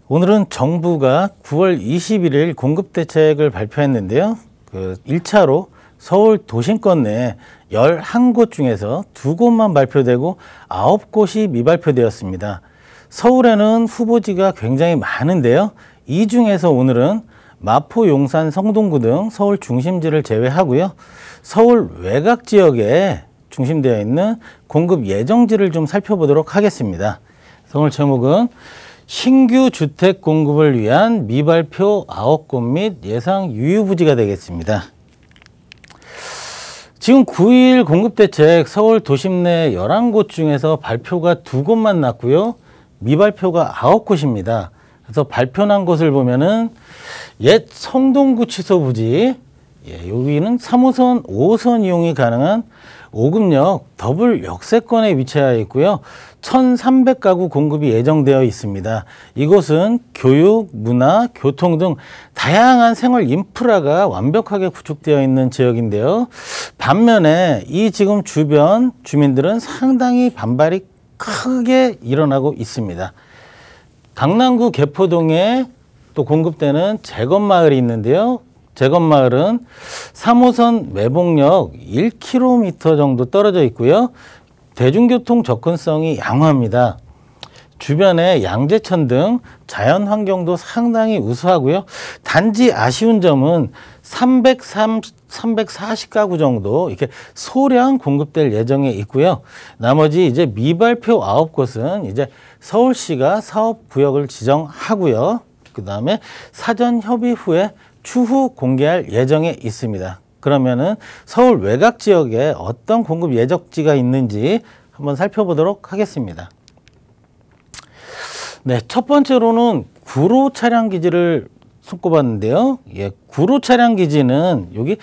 오늘은 정부가 9월 21일 공급대책을 발표했는데요. 1차로 서울 도심권 내 11곳 중에서 2곳만 발표되고 9곳이 미발표되었습니다. 서울에는 후보지가 굉장히 많은데요. 이 중에서 오늘은 마포, 용산, 성동구 등 서울 중심지를 제외하고요. 서울 외곽 지역에 중심되어 있는 공급 예정지를 좀 살펴보도록 하겠습니다. 오늘 제목은 신규 주택 공급을 위한 미발표 9곳 및 예상 유휴부지가 되겠습니다. 지금 9일 공급대책 서울 도심 내 11곳 중에서 발표가 2곳만 났고요. 미발표가 9곳입니다. 그래서 발표난 곳을 보면은 옛 성동구 취소 부지, 여기는 3호선, 5호선 이용이 가능한 5급역 더블 역세권에 위치하여 있고요. 1,300가구 공급이 예정되어 있습니다. 이곳은 교육, 문화, 교통 등 다양한 생활 인프라가 완벽하게 구축되어 있는 지역인데요. 반면에 이 지금 주변 주민들은 상당히 반발이 크게 일어나고 있습니다. 강남구 개포동에 또 공급되는 재건마을이 있는데요. 재건마을은 3호선 매봉역 1km 정도 떨어져 있고요. 대중교통 접근성이 양호합니다. 주변에 양재천 등 자연 환경도 상당히 우수하고요. 단지 아쉬운 점은 340가구 정도 이렇게 소량 공급될 예정에 있고요. 나머지 이제 미발표 9곳은 이제 서울시가 사업구역을 지정하고요. 그 다음에 사전 협의 후에 추후 공개할 예정에 있습니다. 그러면은 서울 외곽 지역에 어떤 공급 예정지가 있는지 한번 살펴보도록 하겠습니다. 네, 첫 번째로는 구로 차량 기지를 손꼽았는데요. 구로 차량 기지는 여기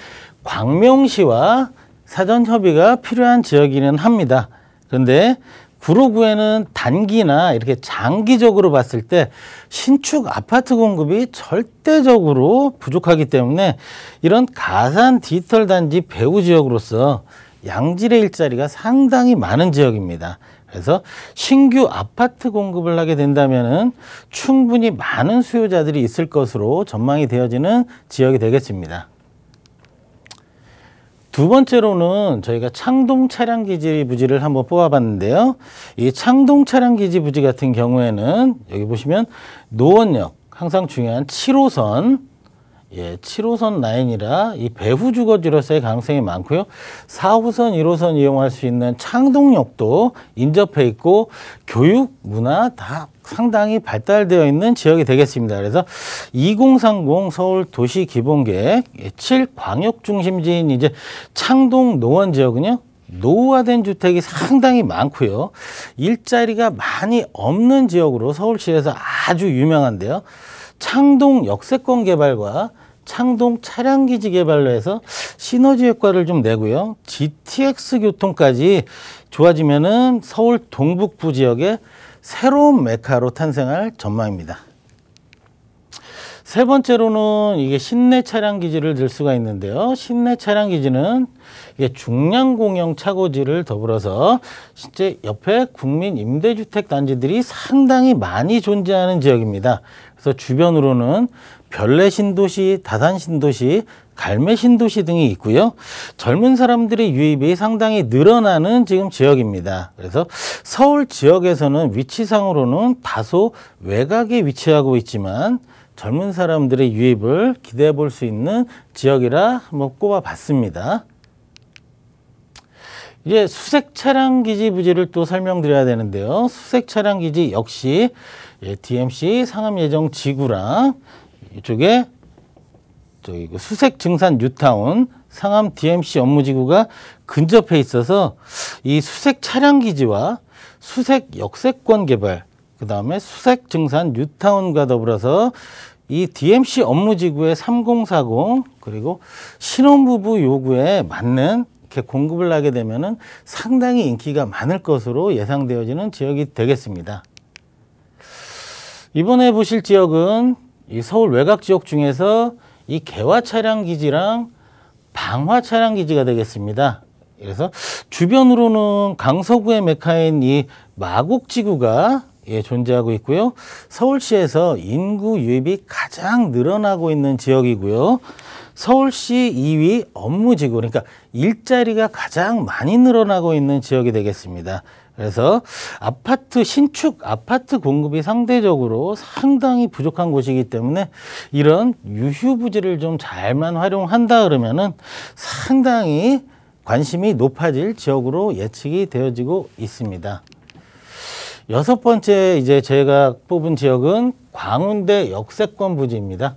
광명시와 사전 협의가 필요한 지역이긴 합니다. 그런데 구로구에는 단기나 이렇게 장기적으로 봤을 때 신축 아파트 공급이 절대적으로 부족하기 때문에 이런 가산 디지털 단지 배후 지역으로서 양질의 일자리가 상당히 많은 지역입니다. 그래서 신규 아파트 공급을 하게 된다면은 충분히 많은 수요자들이 있을 것으로 전망이 되어지는 지역이 되겠습니다. 두 번째로는 저희가 창동 차량 기지 부지를 한번 뽑아봤는데요. 이 창동 차량 기지 부지 같은 경우에는 여기 보시면 노원역, 항상 중요한 7호선, 7호선 라인이라 이 배후 주거지로서의 가능성이 많고요. 4호선, 1호선 이용할 수 있는 창동역도 인접해 있고 교육, 문화 다 상당히 발달되어 있는 지역이 되겠습니다. 그래서 2030 서울 도시기본계획 7광역중심지인 이제 창동 노원 지역은요. 노후화된 주택이 상당히 많고요. 일자리가 많이 없는 지역으로 서울시에서 아주 유명한데요. 창동 역세권 개발과 창동 차량기지 개발로 해서 시너지 효과를 좀 내고요. GTX 교통까지 좋아지면은 서울 동북부 지역에 새로운 메카로 탄생할 전망입니다. 세 번째로는 이게 신내 차량 기지를 들 수가 있는데요. 신내 차량 기지는 이게 중량공영 차고지를 더불어서 실제 옆에 국민 임대주택 단지들이 상당히 많이 존재하는 지역입니다. 그래서 주변으로는 별내 신도시, 다산 신도시, 갈매 신도시 등이 있고요. 젊은 사람들의 유입이 상당히 늘어나는 지금 지역입니다. 그래서 서울 지역에서는 위치상으로는 다소 외곽에 위치하고 있지만 젊은 사람들의 유입을 기대해 볼 수 있는 지역이라 한번 꼽아봤습니다. 이제 수색 차량 기지 부지를 또 설명드려야 되는데요. 수색 차량 기지 역시 DMC 상암 예정 지구랑 이쪽에 저기 수색 증산 뉴타운 상암 DMC 업무지구가 근접해 있어서 이 수색 차량 기지와 수색 역세권 개발, 그 다음에 수색 증산 뉴타운과 더불어서 이 DMC 업무지구의 3040 그리고 신혼부부 요구에 맞는 이렇게 공급을 하게 되면은 상당히 인기가 많을 것으로 예상되어지는 지역이 되겠습니다. 이번에 보실 지역은 이 서울 외곽 지역 중에서 이 개화 차량 기지랑 방화 차량 기지가 되겠습니다. 그래서 주변으로는 강서구의 메카인 이 마곡지구가 존재하고 있고요. 서울시에서 인구 유입이 가장 늘어나고 있는 지역이고요. 서울시 2위 업무지구, 그러니까 일자리가 가장 많이 늘어나고 있는 지역이 되겠습니다. 그래서 신축 아파트 공급이 상대적으로 상당히 부족한 곳이기 때문에 이런 유휴부지를 좀 잘만 활용한다 그러면은 상당히 관심이 높아질 지역으로 예측이 되어지고 있습니다. 여섯 번째 이제 제가 뽑은 지역은 광운대 역세권 부지입니다.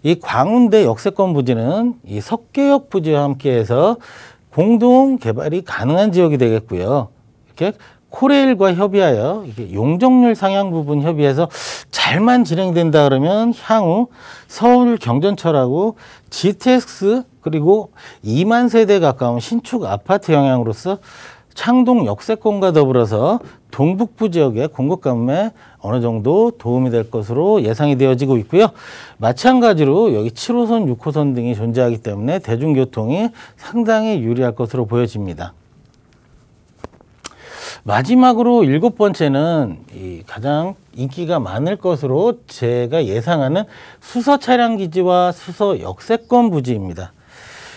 이 광운대 역세권 부지는 이 석계역 부지와 함께해서 공동 개발이 가능한 지역이 되겠고요. 이렇게 코레일과 협의하여 이렇게 용적률 상향 부분 협의해서 잘만 진행된다 그러면 향후 서울 경전철하고 GTX 그리고 2만 세대에 가까운 신축 아파트 영향으로서 창동 역세권과 더불어서 동북부 지역의 공급 감에 어느 정도 도움이 될 것으로 예상이 되어지고 있고요. 마찬가지로 여기 7호선, 6호선 등이 존재하기 때문에 대중교통이 상당히 유리할 것으로 보여집니다. 마지막으로 일곱 번째는 이 가장 인기가 많을 것으로 제가 예상하는 수서 차량 기지와 수서 역세권 부지입니다.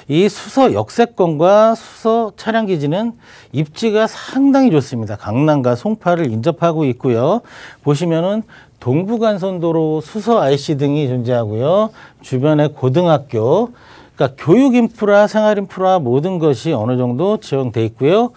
이 수서 역세권과 수서 차량 기지는 입지가 상당히 좋습니다. 강남과 송파를 인접하고 있고요. 보시면은 동부간선도로 수서 IC 등이 존재하고요. 주변에 고등학교, 그러니까 교육 인프라, 생활 인프라 모든 것이 어느 정도 지원돼 있고요.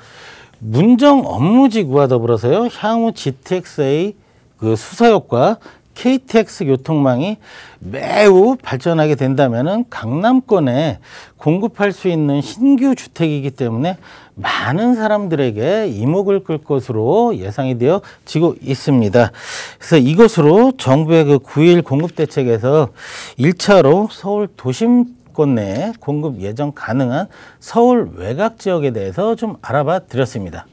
문정 업무지구와 더불어서요. 향후 GTX-A 그 수서역과 KTX 교통망이 매우 발전하게 된다면은 강남권에 공급할 수 있는 신규 주택이기 때문에 많은 사람들에게 이목을 끌 것으로 예상이 되어지고 있습니다. 그래서 이것으로 정부의 그 9.1 공급 대책에서 1차로 서울 도심권 내에 공급 예정 가능한 서울 외곽 지역에 대해서 좀 알아봐 드렸습니다.